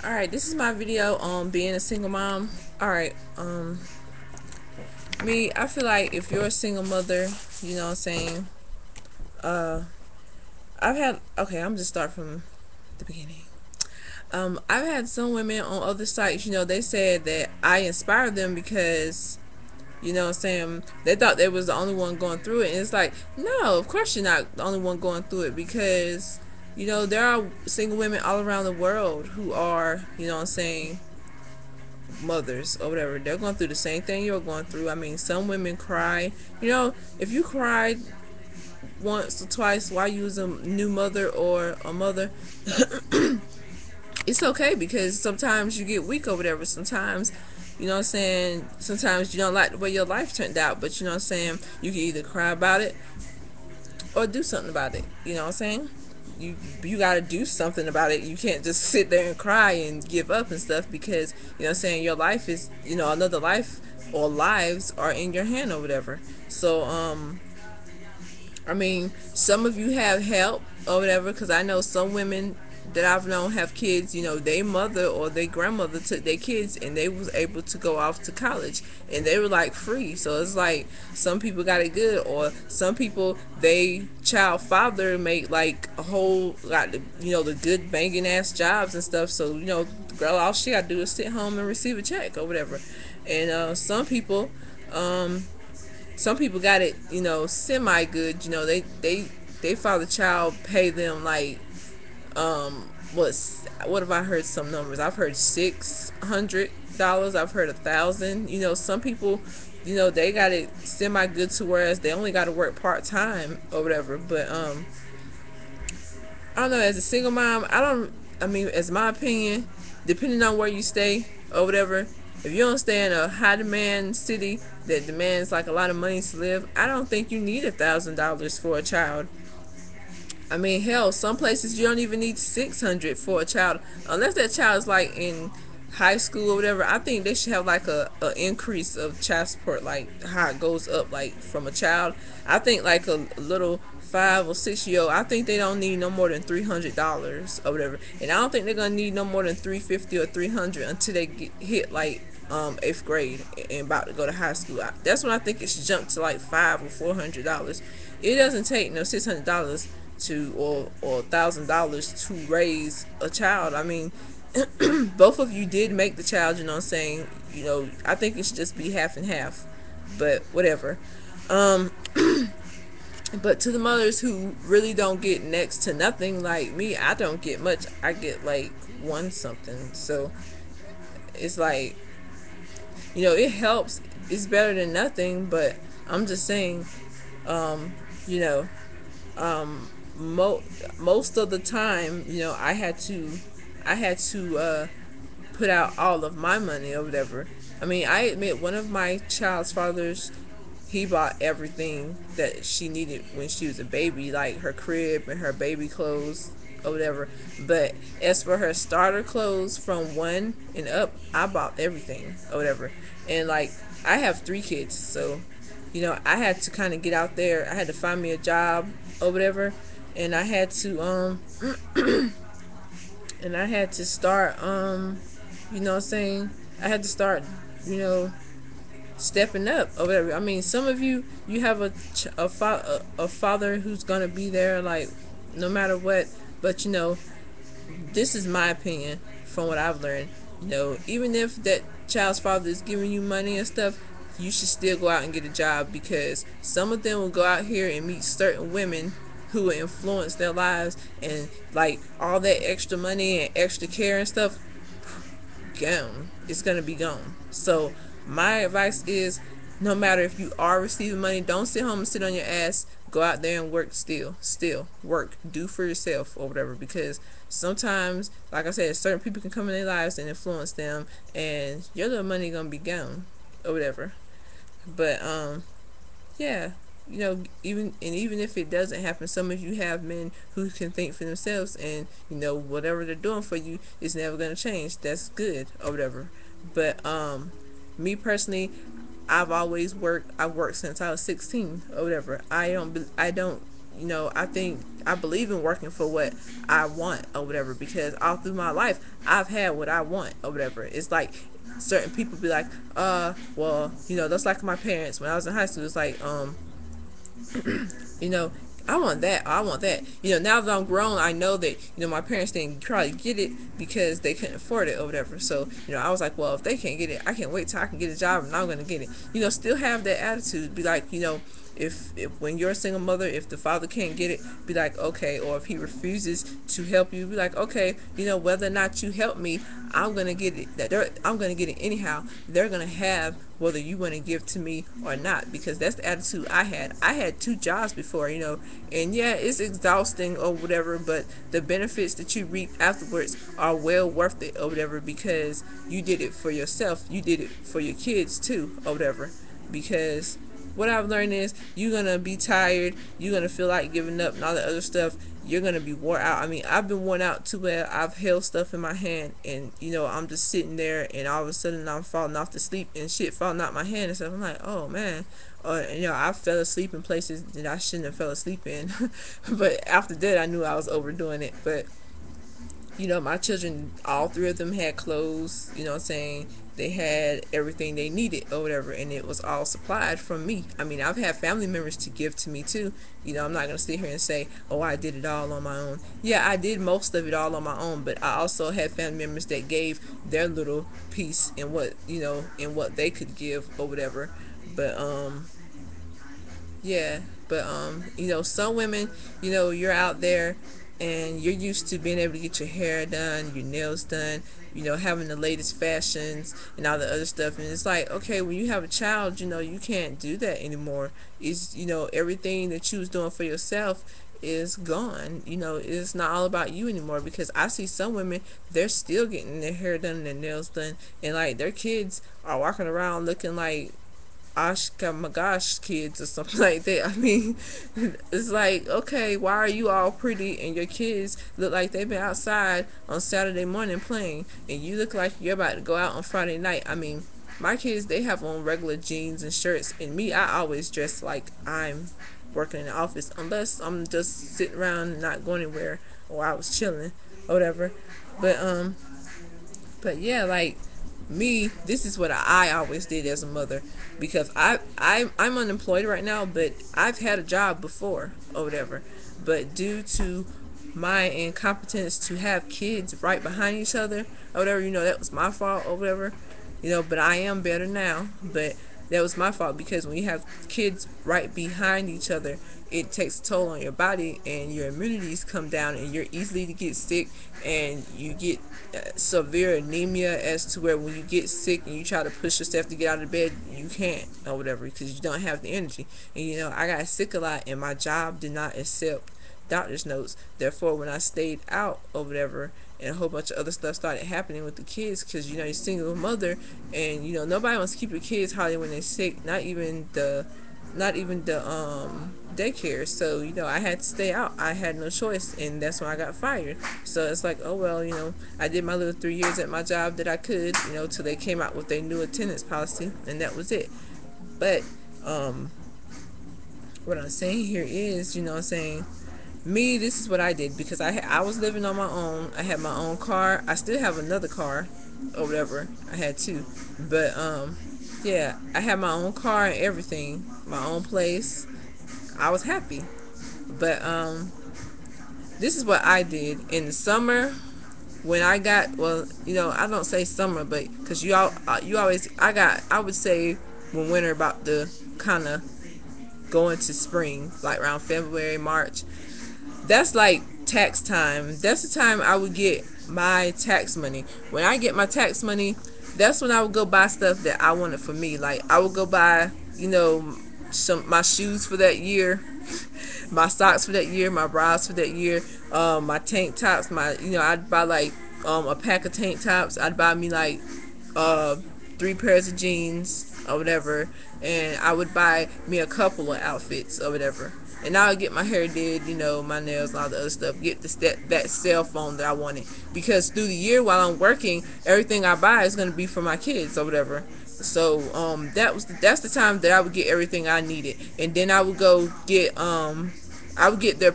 Alright, this is my video on being a single mom. Alright, I feel like if you're a single mother, you know what I'm saying, uh, I'm just start from the beginning. I've had some women on other sites, they said that I inspired them because, what I'm saying, they thought they was the only one going through it. And it's like, no, of course you're not the only one going through it because, there are single women all around the world who are, what I'm saying, mothers or whatever. They're going through the same thing you're going through. I mean, some women cry. If you cried once or twice while you was a new mother or a mother, it's okay because sometimes you get weak or whatever. Sometimes, sometimes you don't like the way your life turned out, but you know what I'm saying, you can either cry about it or do something about it. You know what I'm saying? You got to do something about it. You can't just sit there and cry and give up and stuff because, what I'm saying, your life is, another life or lives are in your hand or whatever. So, I mean, some of you have help or whatever because I know some women that I've known have kids, their mother or their grandmother took their kids and they was able to go off to college and they were like free. So it's like some people got it good, or some people they child father make like a whole like the good banging ass jobs and stuff. So the girl, all she gotta do is sit home and receive a check or whatever. And some people got it, semi good. They father child pay them like what have I heard some numbers? I've heard $600. I've heard 1,000. Some people, they got it semi good to whereas they only got to work part time or whatever. But I don't know. As a single mom, I mean, as my opinion, depending on where you stay or whatever, if you don't stay in a high demand city that demands like a lot of money to live, I don't think you need $1,000 for a child. I mean, hell, some places you don't even need 600 for a child, unless that child is like in high school or whatever. I think they should have like a increase of child support, like how it goes up, like from a child. I think like a little 5 or 6 year old. I think they don't need no more than $300 or whatever, and I don't think they're gonna need no more than 350 or 300 until they hit like eighth grade and about to go to high school. That's when I think it should jump to like $500 or $400. It doesn't take no $600 to or $1,000 to raise a child. I mean, both of you did make the child. You know what I'm saying? I think it should just be half and half. But whatever. Um, but to the mothers who really don't get next to nothing, like me, I don't get much. I get like one something. So it's like, it helps. It's better than nothing. But I'm just saying, you know, most of the time, I had to put out all of my money or whatever. I mean, I admit one of my child's fathers, he bought everything that she needed when she was a baby, like her crib and her baby clothes or whatever. But as for her starter clothes from one and up, I bought everything or whatever. And like, I have 3 kids, so I had to kind of get out there. I had to find me a job or whatever, and I had to and I had to start what I'm saying, I had to start you know stepping up or whatever. I mean, some of you have a father who's gonna be there like no matter what, but this is my opinion from what I've learned. Even if that child's father is giving you money and stuff, you should still go out and get a job because some of them will go out here and meet certain women who will influence their lives, and like all that extra money and extra care and stuff gone. It's gonna be gone. So my advice is, no matter if you are receiving money, don't sit home and sit on your ass. Go out there and work. Still work. Do for yourself or whatever. Because sometimes, like I said, certain people can come in their lives and influence them, and your little money gonna be gone or whatever. But yeah, even if it doesn't happen, some of you have men who can think for themselves, and whatever they're doing for you is never gonna change. That's good or whatever. But me personally, I've always worked. I've worked since I was 16 or whatever. I don't I think I believe in working for what I want or whatever, because all through my life I've had what I want or whatever. It's like certain people be like, well, that's like my parents when I was in high school. It's like, you know, I want that. I want that. Now that I'm grown, I know that, my parents didn't probably get it because they couldn't afford it or whatever. So, I was like, well, if they can't get it, I can't wait till I can get a job and I'm going to get it. Still have that attitude. Be like, if when you're a single mother, if the father can't get it, be like, okay. Or if he refuses to help you, be like, okay, whether or not you help me, I'm gonna get it. I'm gonna get it anyhow. They're gonna have whether you want to give to me or not, because that's the attitude I had. I had two jobs before, and yeah, it's exhausting or whatever, but the benefits that you reap afterwards are well worth it or whatever, because you did it for yourself, you did it for your kids too or whatever. Because what I've learned is you're gonna be tired, you're gonna feel like giving up and all the other stuff. You're gonna be worn out. I mean, I've been worn out too. Where I've held stuff in my hand, and I'm just sitting there, and all of a sudden I'm falling off to sleep, and shit falling out my hand and stuff. I'm like, oh man. I fell asleep in places that I shouldn't have fell asleep in. But after that, I knew I was overdoing it. But my children, all three of them had clothes, what I'm saying? They had everything they needed or whatever, and it was all supplied from me. I mean, I've had family members to give to me too. I'm not going to sit here and say, oh, I did it all on my own. Yeah, I did most of it all on my own, but I also had family members that gave their little piece in what they could give or whatever. But, yeah, but, some women, you're out there and you're used to being able to get your hair done, your nails done, having the latest fashions and all the other stuff. And it's like, okay, when you have a child, you can't do that anymore. It's, everything that you was doing for yourself is gone. It's not all about you anymore, because I see some women, they're still getting their hair done and their nails done, and like their kids are walking around looking like Ashka Magash kids or something like that. I mean, it's like, okay, why are you all pretty and your kids look like they've been outside on Saturday morning playing, and you look like you're about to go out on Friday night? I mean, my kids, they have on regular jeans and shirts, and me, I always dress like I'm working in the office, unless I'm just sitting around not going anywhere, or I was chilling or whatever. But yeah, like me, this is what I always did as a mother, because I'm unemployed right now, but I've had a job before or whatever. But due to my incompetence to have kids right behind each other or whatever, that was my fault or whatever. But I am better now. But that was my fault, because when you have kids right behind each other, it takes a toll on your body, and your immunities come down, and you're easily to get sick, and you get severe anemia, as to where when you get sick and you try to push yourself to get out of bed, you can't or whatever, because you don't have the energy. And I got sick a lot, and my job did not accept doctor's notes. Therefore, when I stayed out or whatever, and a whole bunch of other stuff started happening with the kids, because you're a single mother, and nobody wants to keep your kids hardly when they're sick, not even the daycare. So I had to stay out. I had no choice, and that's when I got fired. So it's like, oh well, I did my little 3 years at my job that I could, till they came out with their new attendance policy, and that was it. But what I'm saying here is, what I'm saying, me, this is what I did, because I was living on my own. I had my own car. I still have another car or whatever. I had two. But yeah, I had my own car and everything, my own place. I was happy. But this is what I did in the summer when I got, well, I don't say summer, but because you always, I would say when winter about to kind of go into spring, like around February, March. That's like tax time. That's the time I would get my tax money. When I get my tax money, that's when I would go buy stuff that I wanted for me. Like I would go buy, my shoes for that year, my socks for that year, my bras for that year, my tank tops, I'd buy like a pack of tank tops. I'd buy me like 3 pairs of jeans or whatever, and I would buy me a couple of outfits or whatever. And I would get my hair did, my nails and all the other stuff. Get that cell phone that I wanted. Because through the year while I'm working, everything I buy is going to be for my kids or whatever. So that's the time that I would get everything I needed. And then I would go get I would get their